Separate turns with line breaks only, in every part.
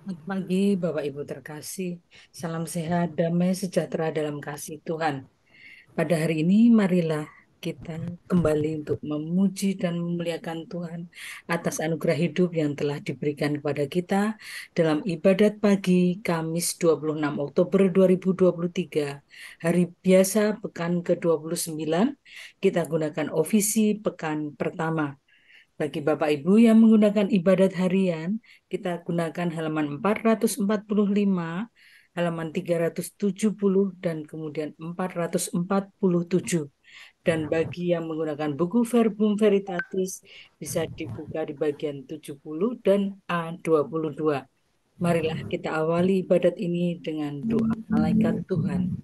Selamat pagi, Bapak Ibu terkasih. Salam sehat, damai sejahtera dalam kasih Tuhan. Pada hari ini, marilah kita kembali untuk memuji dan memuliakan Tuhan atas anugerah hidup yang telah diberikan kepada kita dalam ibadat pagi Kamis 26 Oktober 2023, hari biasa pekan ke-29, kita gunakan ofisi pekan pertama. Bagi Bapak Ibu yang menggunakan ibadat harian, kita gunakan halaman 445, halaman 370, dan kemudian 447. Dan bagi yang menggunakan buku Verbum Veritatis, bisa dibuka di bagian 70 dan A22. Marilah kita awali ibadat ini dengan doa malaikat Tuhan.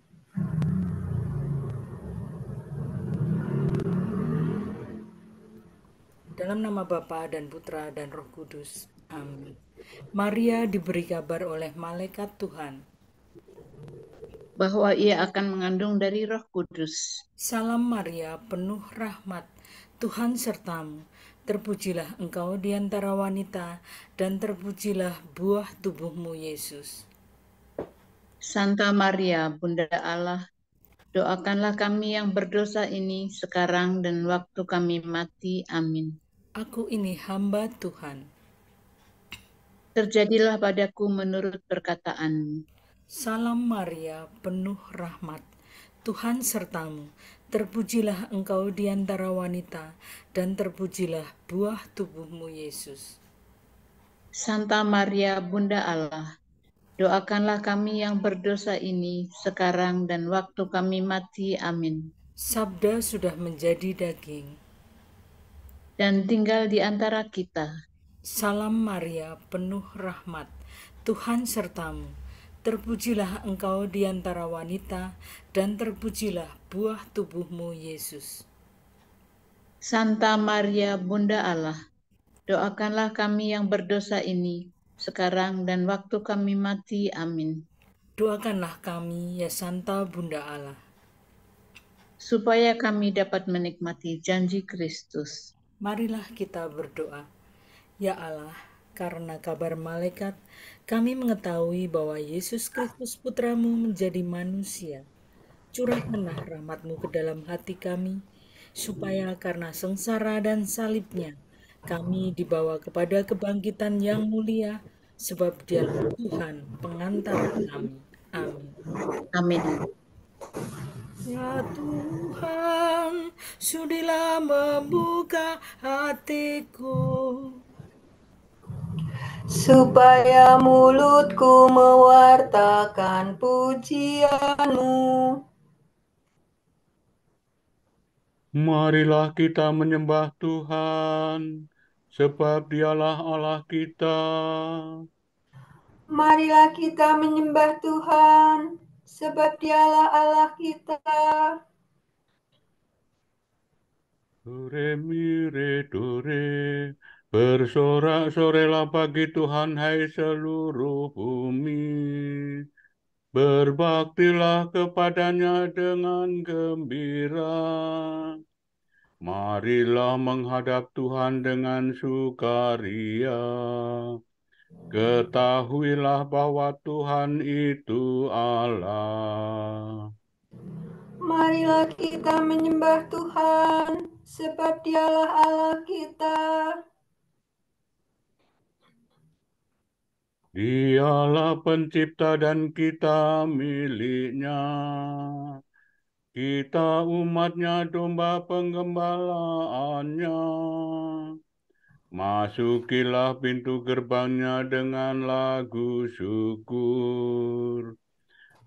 Dalam nama Bapa dan Putra dan Roh Kudus. Amin. Maria diberi kabar oleh malaikat Tuhan.
Bahwa ia akan mengandung dari Roh Kudus.
Salam Maria, penuh rahmat, Tuhan sertamu. Terpujilah engkau di antara wanita, dan terpujilah buah tubuhmu, Yesus.
Santa Maria, Bunda Allah, doakanlah kami yang berdosa ini sekarang dan waktu kami mati. Amin.
Aku ini hamba Tuhan.
Terjadilah padaku menurut perkataanmu.
Salam Maria, penuh rahmat, Tuhan sertamu. Terpujilah engkau di antara wanita, dan terpujilah buah tubuhmu, Yesus.
Santa Maria, Bunda Allah, doakanlah kami yang berdosa ini sekarang dan waktu kami mati. Amin.
Sabda sudah menjadi daging.
Dan tinggal di antara kita.
Salam Maria, penuh rahmat, Tuhan sertamu. Terpujilah engkau di antara wanita, dan terpujilah buah tubuhmu, Yesus.
Santa Maria, Bunda Allah, doakanlah kami yang berdosa ini sekarang dan waktu kami mati. Amin.
Doakanlah kami, ya Santa Bunda Allah,
supaya kami dapat menikmati janji Kristus.
marilah kita berdoa. Ya Allah, karena kabar malaikat, kami mengetahui bahwa Yesus Kristus Putramu menjadi manusia. Curahkanlah rahmat-Mu ke dalam hati kami, supaya karena sengsara dan salibnya, kami dibawa kepada kebangkitan yang mulia, sebab Dialah Tuhan pengantara kami. Amin.
Amin.
Ya Tuhan, sudilah membuka hatiku,
supaya mulutku mewartakan pujian-Mu.
Marilah kita menyembah Tuhan, sebab Dialah Allah kita.
Marilah kita menyembah Tuhan, sebab Dialah Allah kita.
Dore mire dore, bersorak-sorailah bagi Tuhan hai seluruh bumi. Berbaktilah kepadanya dengan gembira. Marilah menghadap Tuhan dengan sukaria. Ketahuilah bahwa Tuhan itu Allah.
Marilah kita menyembah Tuhan, sebab Dialah Allah kita.
Dialah pencipta dan kita miliknya. Kita umatnya, domba penggembalaannya. Masukilah pintu gerbangnya dengan lagu syukur.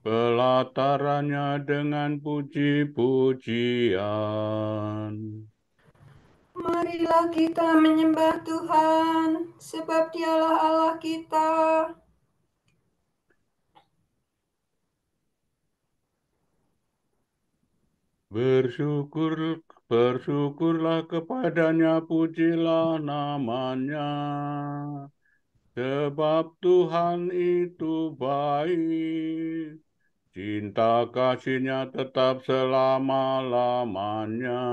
Pelatarannya dengan puji-pujian.
Marilah kita menyembah Tuhan, sebab Dialah Allah kita.
Bersyukurlah kepadanya, pujilah namanya. Sebab Tuhan itu baik, cinta kasihnya tetap selama-lamanya,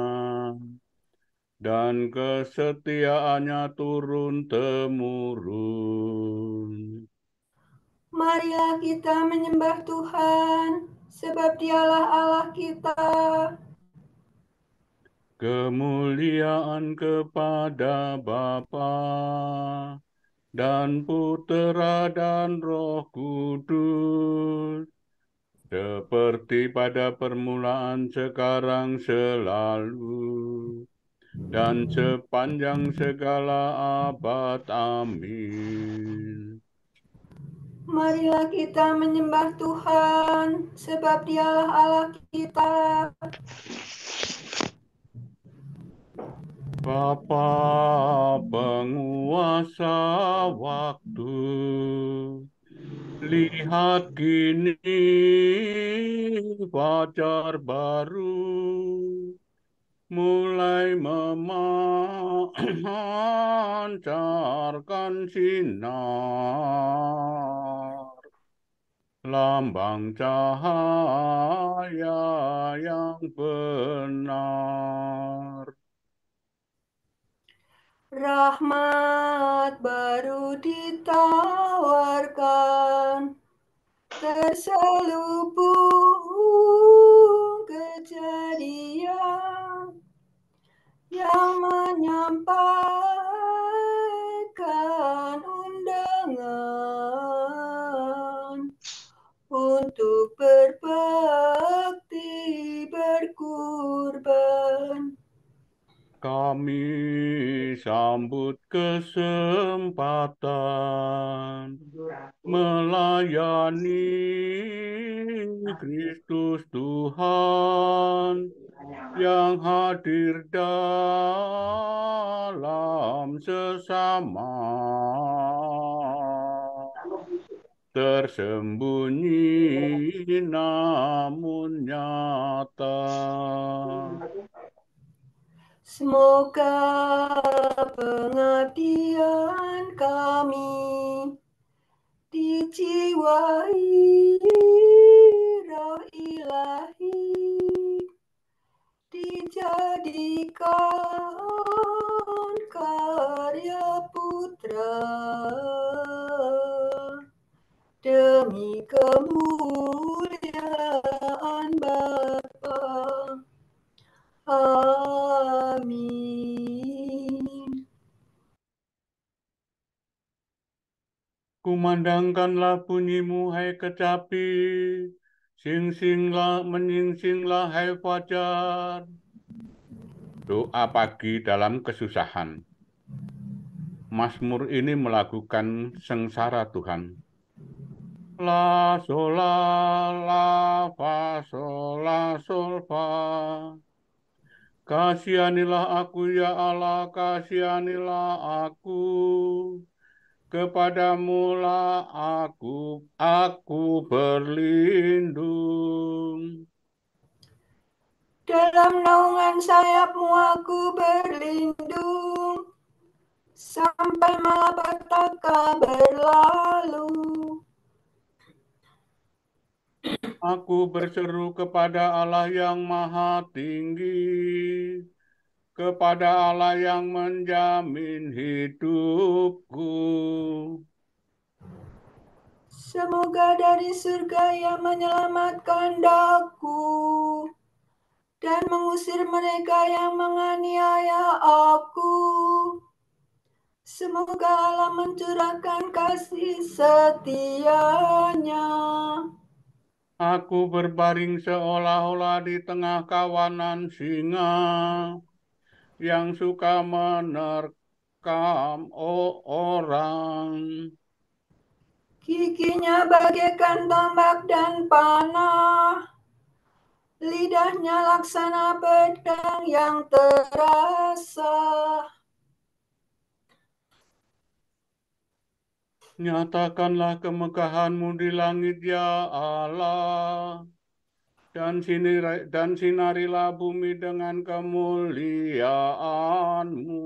dan kesetiaannya turun-temurun.
Marilah kita menyembah Tuhan, sebab Dialah Allah kita.
Kemuliaan kepada Bapa dan Putera dan Roh Kudus, seperti pada permulaan, sekarang, selalu, dan sepanjang segala abad. Amin.
Marilah kita menyembah Tuhan, sebab Dialah Allah kita.
Bapa penguasa waktu, lihat kini fajar baru mulai memancarkan sinar, lambang cahaya yang benar.
Rahmat baru ditawarkan, terselubung kejadian yang menyampaikan undangan untuk berbakti berkurban.
Kami sambut kesempatan melayani Kristus Tuhan yang hadir dalam sesama, tersembunyi namun nyata.
Semoga pengabdian kami dijiwai roh ilahi, dijadikan karya putra demi kemuliaan Bapa. Amin.
Kumandangkanlah bunyimu, hai kecapi, menyingsinglah, hai fajar. Doa pagi dalam kesusahan. Mazmur ini melakukan sengsara Tuhan. La, sol, la, fa, sol, la, sol, fa. Kasihanilah aku, ya Allah, kasihanilah aku. Kepadamu lah aku berlindung.
Dalam naungan sayap-Mu aku berlindung, sampai malapetaka berlalu.
Aku berseru kepada Allah yang Maha Tinggi, kepada Allah yang menjamin hidupku.
Semoga dari surga Ia menyelamatkan daku dan mengusir mereka yang menganiaya aku. Semoga Allah mencurahkan kasih setia-Nya.
Aku berbaring seolah-olah di tengah kawanan singa yang suka menerkam orang.
Giginya bagaikan tombak dan panah, lidahnya laksana pedang yang terasa.
Nyatakanlah kemegahan-Mu di langit, ya Allah, dan sinarilah bumi dengan kemuliaan-Mu.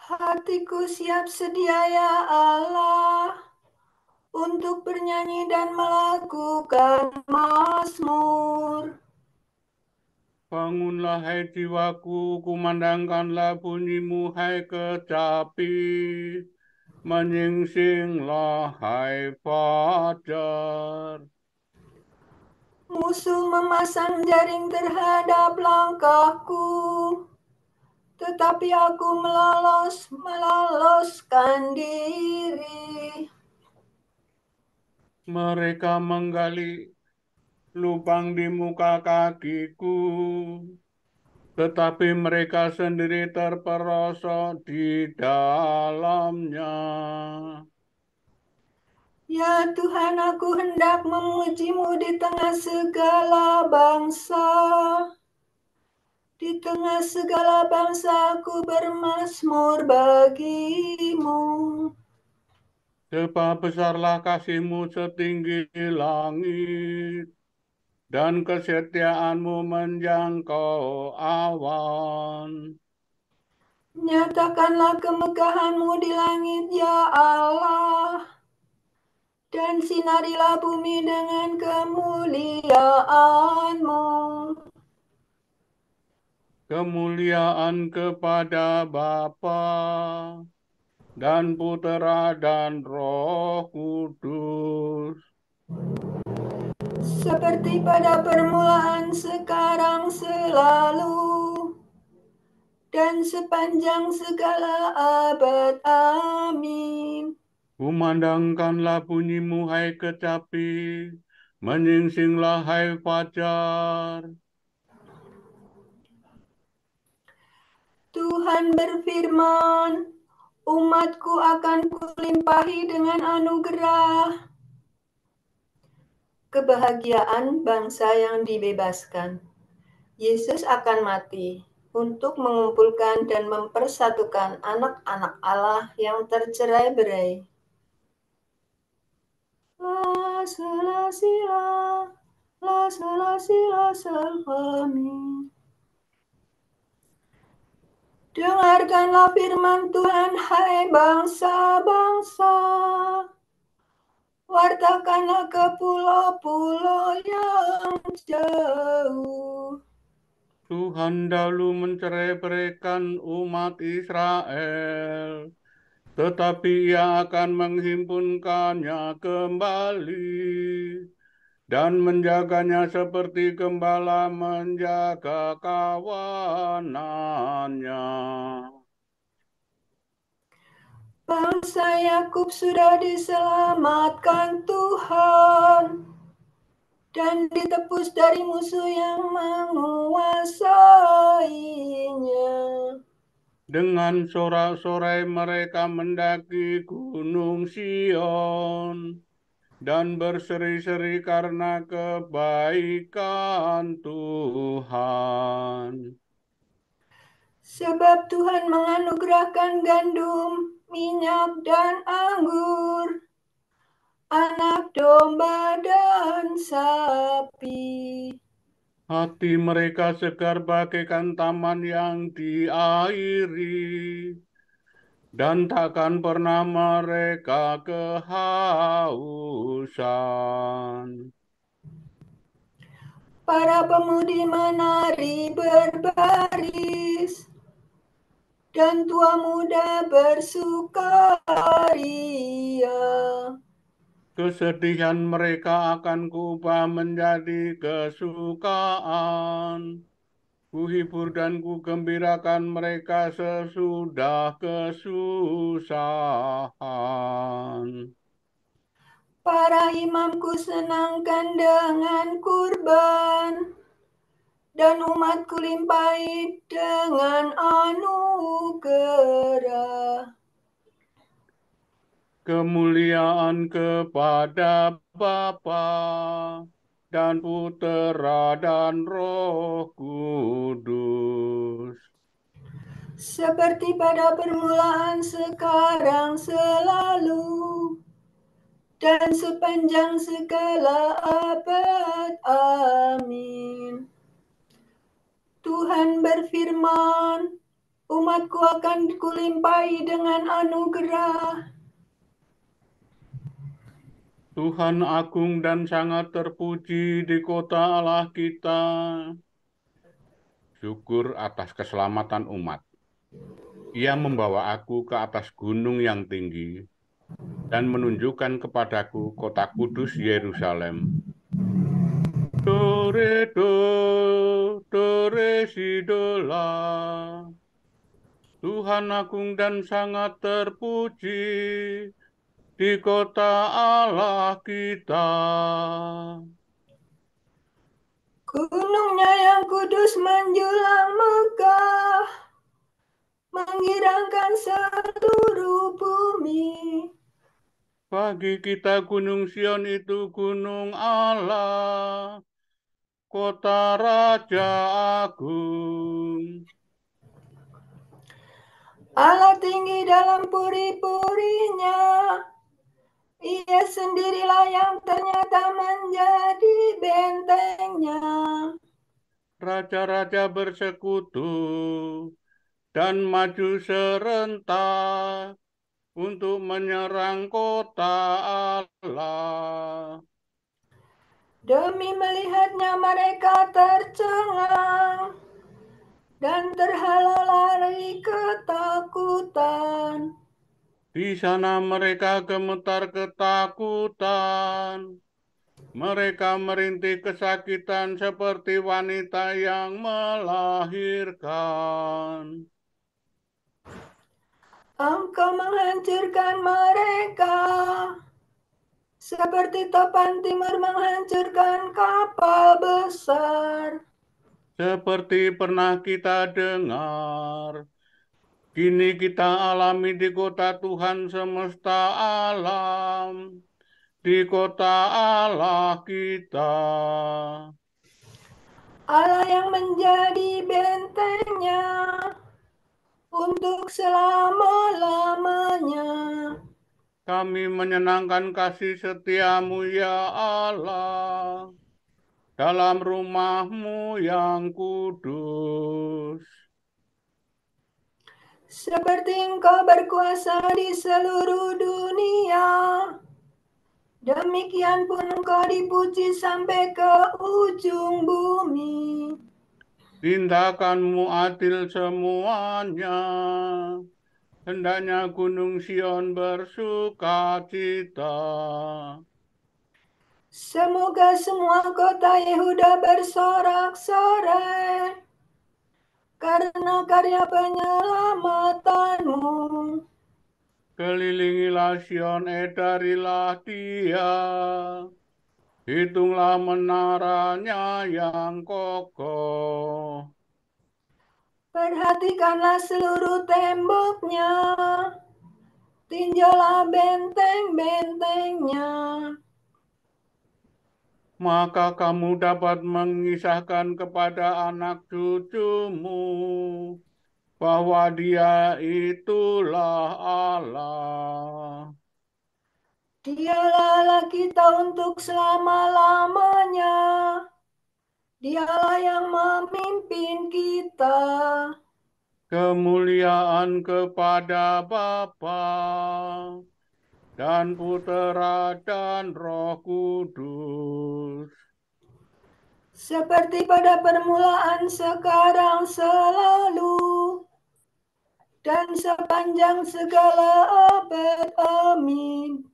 Hatiku siap sedia ya Allah, untuk bernyanyi dan melakukan mazmur.
Bangunlah, hai jiwaku, kumandangkanlah bunyi-Mu, hai kecapi. menyingsinglah hai fajar.
Musuh memasang jaring terhadap langkahku, tetapi aku meloloskan diri.
Mereka menggali lubang di muka kakiku, tetapi mereka sendiri terperosok di dalamnya.
Ya Tuhan, aku hendak memuji-Mu di tengah segala bangsa. Di tengah segala bangsa aku bermazmur bagi-Mu.
Sebab besarlah kasih-Mu setinggi langit, dan kesetiaan-Mu menjangkau awan.
Nyatakanlah kemegahan-Mu di langit, ya Allah, dan sinarilah bumi dengan kemuliaan-Mu.
Kemuliaan kepada Bapa dan Putera dan Roh Kudus.
Seperti pada permulaan, sekarang, selalu, dan sepanjang segala abad. Amin.
Kumandangkanlah bunyi-Mu hai kecapi, menyingsinglah hai fajar.
Tuhan berfirman, umatku akan kulimpahi dengan anugerah. Kebahagiaan bangsa yang dibebaskan. Yesus akan mati untuk mengumpulkan dan mempersatukan anak-anak Allah yang tercerai-berai. La sela sila, la sela sila salvami. Dengarkanlah firman Tuhan, hai bangsa-bangsa. Wartakanlah ke pulau-pulau yang jauh.
Tuhan dahulu mencerai-beraikan umat Israel, tetapi Ia akan menghimpunkannya kembali dan menjaganya seperti gembala menjaga kawanannya.
Bangsa Yakub sudah diselamatkan Tuhan dan ditebus dari musuh yang menguasainya.
Dengan sorak-sorai mereka mendaki gunung Sion dan berseri-seri karena kebaikan Tuhan.
Sebab Tuhan menganugerahkan gandum, minyak, dan anggur, anak domba dan sapi.
Hati mereka segar bagaikan taman yang diairi, dan takkan pernah mereka kehausan.
Para pemudi menari berbaris, dan tua muda bersukaria.
Kesedihan mereka akan kuubah menjadi kesukaan. Kuhibur dan kugembirakan mereka sesudah kesusahan.
Para imamku senangkan dengan kurban, dan umatku limpahi dengan anugerah.
Kemuliaan kepada Bapa dan Putera dan Roh Kudus.
Seperti pada permulaan, sekarang, selalu, dan sepanjang segala abad. Amin. Tuhan berfirman, umatku akan kulimpahi dengan anugerah.
Tuhan agung dan sangat terpuji di kota Allah kita. Syukur atas keselamatan umat. Ia membawa aku ke atas gunung yang tinggi dan menunjukkan kepadaku kota kudus Yerusalem. Dore do, dore si dola. Tuhan agung dan sangat terpuji di kota Allah kita.
Gunungnya yang kudus menjulang megah, menggirangkan seluruh bumi.
Bagi kita Gunung Sion itu gunung Allah, kota Raja Agung.
Allah tinggi dalam puri-purinya. Ia sendirilah yang ternyata menjadi bentengnya.
Raja-raja bersekutu dan maju serentak untuk menyerang kota Allah.
Demi melihatnya mereka tercengang dan terhalau lari ketakutan.
Di sana mereka gemetar ketakutan. Mereka merintih kesakitan seperti wanita yang melahirkan.
Engkau menghancurkan mereka, seperti topan timur menghancurkan kapal besar.
Seperti pernah kita dengar, kini kita alami di kota Tuhan semesta alam, di kota Allah kita.
Allah yang menjadi bentengnya untuk selama-lamanya.
Kami menyenangkan kasih setiamu ya Allah, dalam rumah-Mu yang kudus.
Seperti Engkau berkuasa di seluruh dunia, demikian pun Engkau dipuji sampai ke ujung bumi.
Tindakan-Mu adil semuanya, hendaknya Gunung Sion bersuka cita.
Semoga semua kota Yehuda bersorak-sorai karena karya penyelamatanmu.
Kelilingilah Sion, edarilah dia, hitunglah menaranya yang kokoh.
Perhatikanlah seluruh temboknya, tinjaulah benteng-bentengnya.
Maka kamu dapat mengisahkan kepada anak cucumu bahwa Dia itulah Allah.
Dialah Allah kita untuk selama-lamanya. Dialah yang memimpin kita.
Kemuliaan kepada Bapa dan Putera dan Roh Kudus.
Seperti pada permulaan, sekarang, selalu, dan sepanjang segala abad. Amin.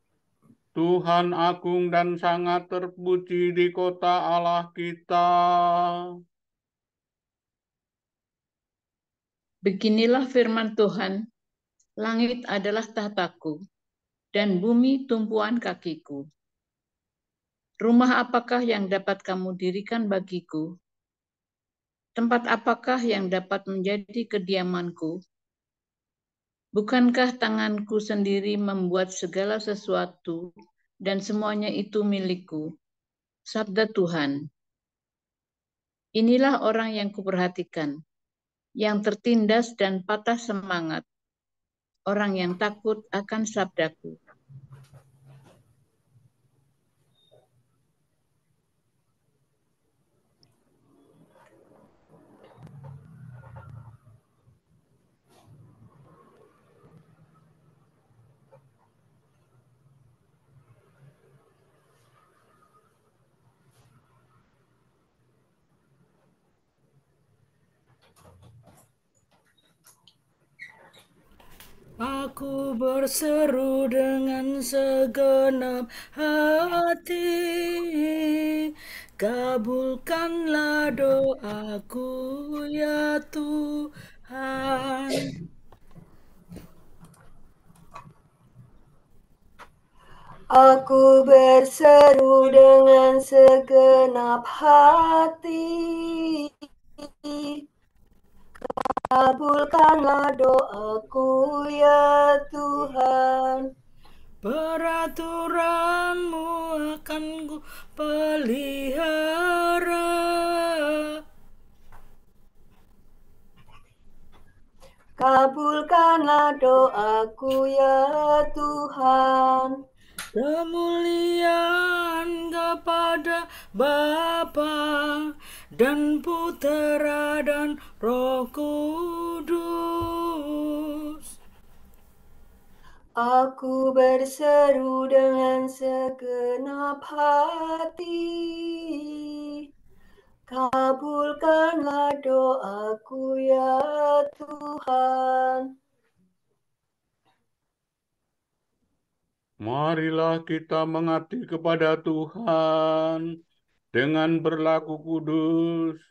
Tuhan agung dan sangat terpuji di kota Allah kita.
Beginilah firman Tuhan, langit adalah tahtaku, dan bumi tumpuan kakiku. Rumah apakah yang dapat kamu dirikan bagiku? Tempat apakah yang dapat menjadi kediamanku? Bukankah tanganku sendiri membuat segala sesuatu, dan semuanya itu milikku? Sabda Tuhan. Inilah orang yang kuperhatikan, yang tertindas dan patah semangat, orang yang takut akan sabdaku.
Aku berseru dengan segenap hati, kabulkanlah doaku ya Tuhan.
Aku berseru dengan segenap hati, kabulkanlah doaku ya Tuhan.
Peraturan-Mu akan ku pelihara,
Kabulkanlah doaku ya Tuhan.
kemuliaan kepada Bapa dan Putera dan Roh Kudus.
Aku berseru dengan segenap hati, kabulkanlah doaku ya Tuhan.
Marilah kita mengabdi kepada Tuhan dengan berlaku kudus,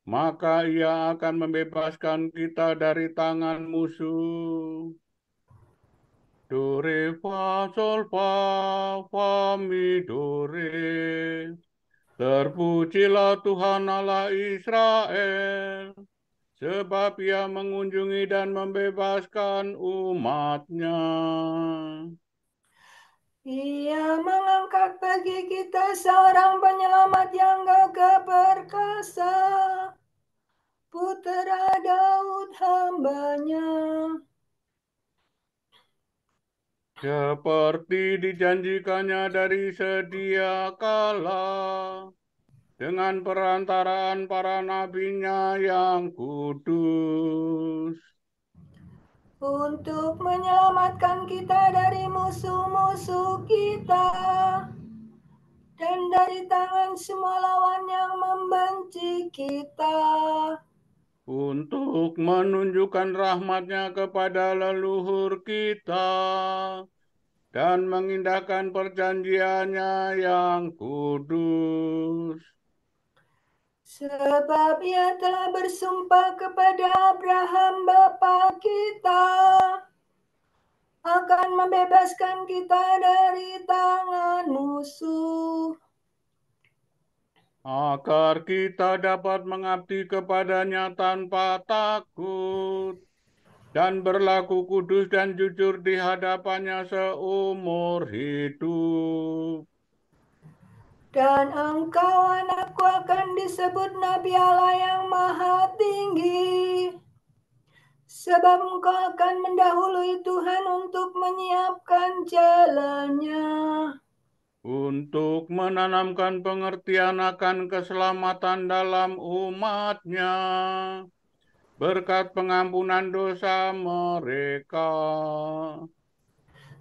maka Ia akan membebaskan kita dari tangan musuh. Do, re, fa, sol, fa, mi, do, re. Terpujilah Tuhan Allah Israel, sebab Ia mengunjungi dan membebaskan umat-Nya.
Ia mengangkat bagi kita seorang penyelamat yang gagah perkasa, Putera Daud hamba-Nya.
Seperti dijanjikannya dari sedia kala, dengan perantaraan para nabi-Nya yang kudus.
Untuk menyelamatkan kita dari musuh-musuh kita, dan dari tangan semua lawan yang membenci kita.
Untuk menunjukkan rahmat-Nya kepada leluhur kita, dan mengindahkan perjanjian-Nya yang kudus.
Sebab Ia telah bersumpah kepada Abraham bapa kita, akan membebaskan kita dari tangan musuh,
agar kita dapat mengabdi kepada-Nya tanpa takut, dan berlaku kudus dan jujur di hadapan-Nya seumur hidup.
dan engkau anakku akan disebut Nabi Allah yang Maha Tinggi, sebab engkau akan mendahului Tuhan untuk menyiapkan jalannya,
Untuk menanamkan pengertian akan keselamatan dalam umat-Nya, berkat pengampunan dosa mereka.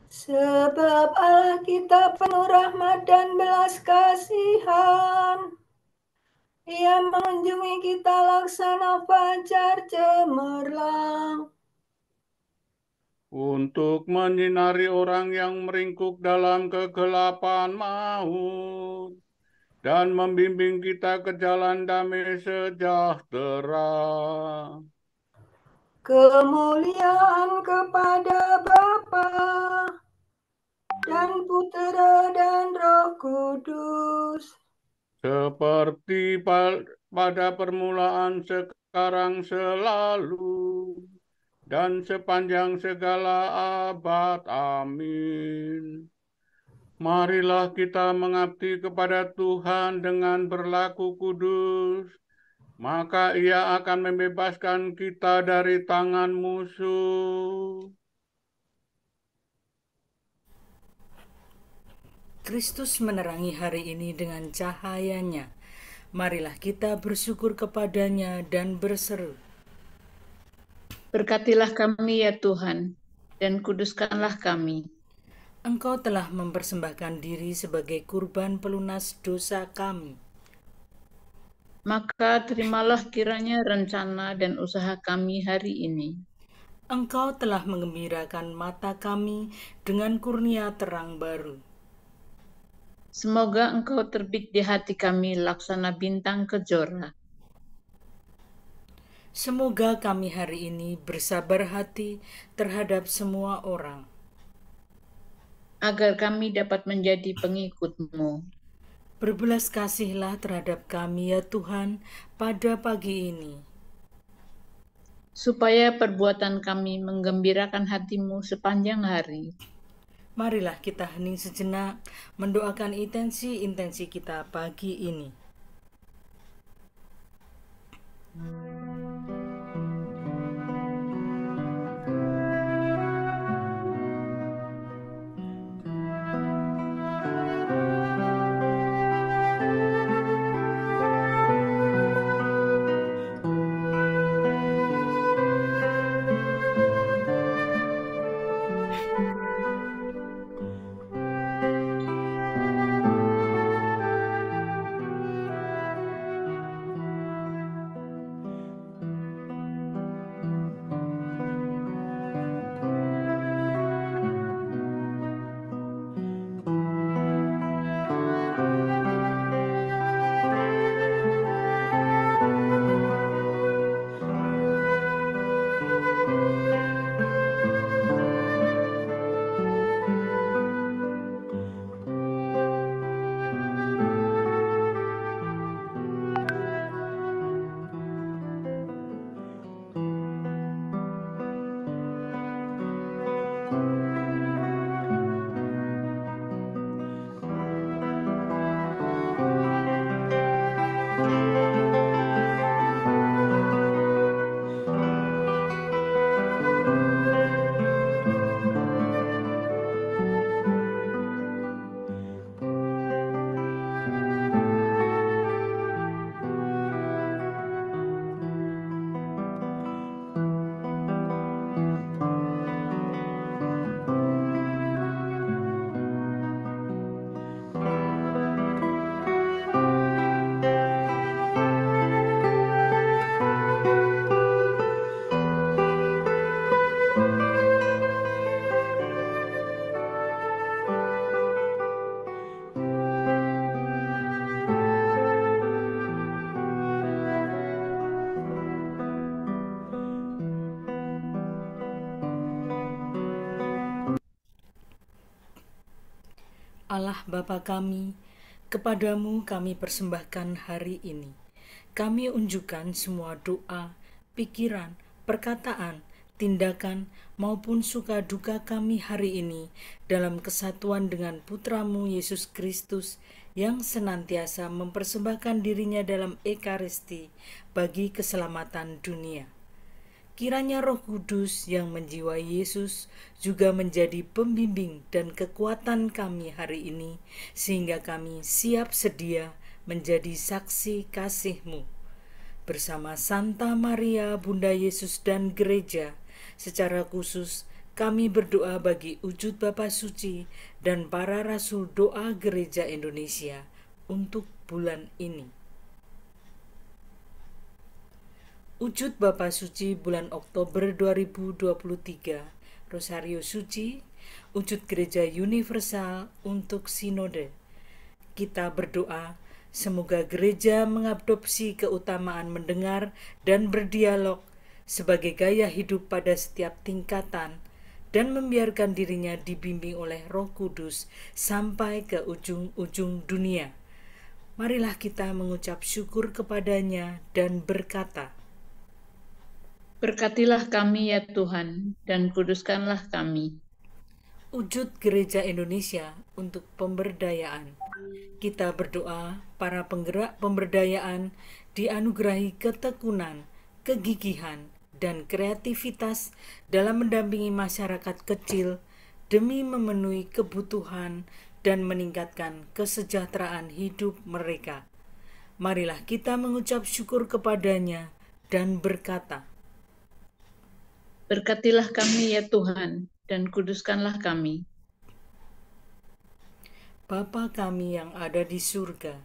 sebab Allah kita penuh rahmat dan belas kasihan. Ia mengunjungi kita laksana fajar cemerlang,
Untuk menyinari orang yang meringkuk dalam kegelapan maut, dan membimbing kita ke jalan damai sejahtera.
kemuliaan kepada Bapa dan Putera dan Roh Kudus,
Seperti pada permulaan, sekarang, selalu, dan sepanjang segala abad. Amin. Marilah kita mengabdi kepada Tuhan dengan berlaku kudus, maka Ia akan membebaskan kita dari tangan musuh.
Kristus menerangi hari ini dengan cahaya-Nya. Marilah kita bersyukur kepada-Nya dan berseru.
Berkatilah kami ya Tuhan, dan kuduskanlah kami.
Engkau telah mempersembahkan diri sebagai kurban pelunas dosa kami.
Maka terimalah kiranya rencana dan usaha kami hari ini.
Engkau telah menggembirakan mata kami dengan kurnia terang baru.
Semoga Engkau terbit di hati kami laksana bintang kejora.
Semoga kami hari ini bersabar hati terhadap semua orang,
Agar kami dapat menjadi pengikut-Mu.
berbelas kasihlah terhadap kami ya Tuhan pada pagi ini,
Supaya perbuatan kami menggembirakan hati-Mu sepanjang hari.
marilah kita hening sejenak mendoakan intensi-intensi kita pagi ini. Allah Bapa kami, kepadamu kami persembahkan hari ini. Kami unjukkan semua doa, pikiran, perkataan, tindakan, maupun suka duka kami hari ini dalam kesatuan dengan Putramu Yesus Kristus yang senantiasa mempersembahkan dirinya dalam Ekaristi bagi keselamatan dunia. Kiranya Roh Kudus yang menjiwai Yesus juga menjadi pembimbing dan kekuatan kami hari ini, sehingga kami siap sedia menjadi saksi kasih-Mu. Bersama Santa Maria, Bunda Yesus dan Gereja, secara khusus kami berdoa bagi wujud Bapa Suci dan para Rasul Doa Gereja Indonesia untuk bulan ini. Wujud Bapa Suci bulan Oktober 2023, Rosario Suci, wujud Gereja Universal untuk Sinode. Kita berdoa, semoga gereja mengadopsi keutamaan mendengar dan berdialog sebagai gaya hidup pada setiap tingkatan dan membiarkan dirinya dibimbing oleh Roh Kudus sampai ke ujung-ujung dunia. Marilah kita mengucap syukur kepadanya dan berkata,
Berkatilah kami ya Tuhan, dan kuduskanlah kami.
wujud Gereja Indonesia untuk pemberdayaan. Kita berdoa para penggerak pemberdayaan dianugerahi ketekunan, kegigihan, dan kreativitas dalam mendampingi masyarakat kecil demi memenuhi kebutuhan dan meningkatkan kesejahteraan hidup mereka. Marilah kita mengucap syukur kepadanya dan berkata,
Berkatilah kami ya Tuhan, dan kuduskanlah kami.
Bapa kami yang ada di surga,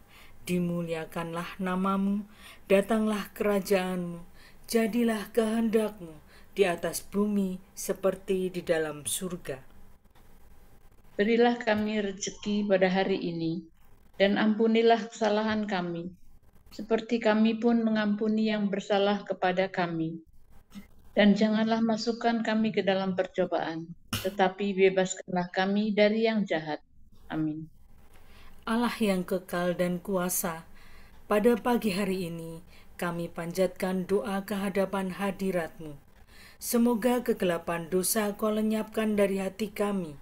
dimuliakanlah namamu, datanglah kerajaanmu, jadilah kehendak-Mu di atas bumi seperti di dalam surga.
Berilah kami rezeki pada hari ini, dan ampunilah kesalahan kami, seperti kami pun mengampuni yang bersalah kepada kami. Dan janganlah masukkan kami ke dalam percobaan, tetapi bebaskanlah kami dari yang jahat. Amin.
Allah yang kekal dan kuasa, pada pagi hari ini kami panjatkan doa ke hadapan hadirat-Mu. Semoga kegelapan dosa Kau lenyapkan dari hati kami,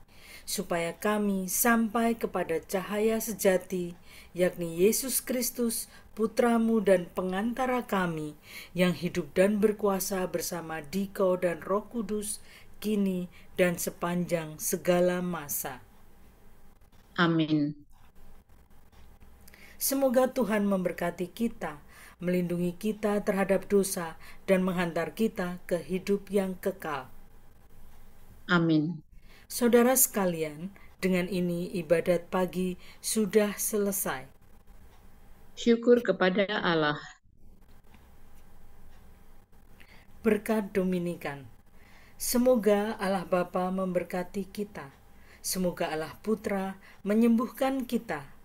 supaya kami sampai kepada cahaya sejati, yakni Yesus Kristus, Putra-Mu dan pengantara kami, yang hidup dan berkuasa bersama Dikau dan Roh Kudus, kini dan sepanjang segala masa.
Amin.
Semoga Tuhan memberkati kita, melindungi kita terhadap dosa, dan menghantar kita ke hidup yang kekal.
Amin.
Saudara sekalian, dengan ini ibadat pagi sudah selesai.
Syukur kepada Allah.
Berkat Dominikan. Semoga Allah Bapa memberkati kita. Semoga Allah Putra menyembuhkan kita.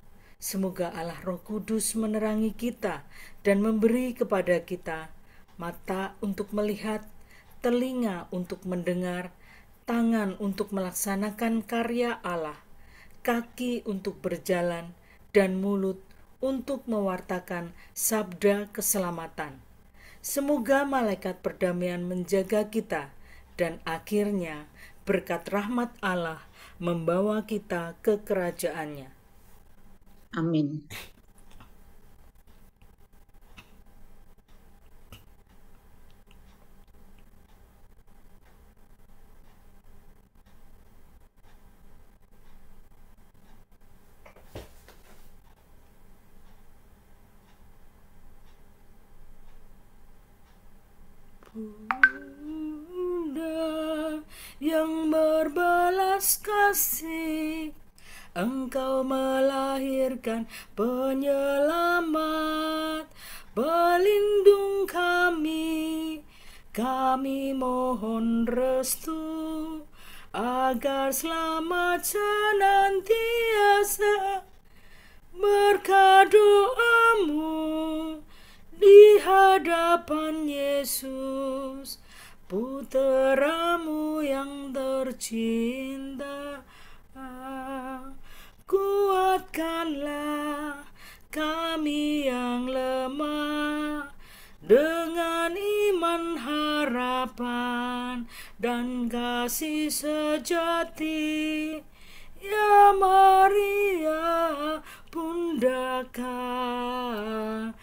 Semoga Allah Roh Kudus menerangi kita dan memberi kepada kita mata untuk melihat, telinga untuk mendengar, tangan untuk melaksanakan karya Allah, kaki untuk berjalan, dan mulut untuk mewartakan sabda keselamatan. Semoga malaikat perdamaian menjaga kita, dan akhirnya berkat rahmat Allah membawa kita ke kerajaannya.
Amin.
Bunda yang berbelas kasih, Engkau melahirkan penyelamat, pelindung kami. Kami mohon restu agar selamat senantiasa. Berkat doamu di hadapan Yesus, Putra-Mu yang tercinta, kuatkanlah kami yang lemah dengan iman, harapan, dan kasih sejati. Ya Maria, Bunda kami.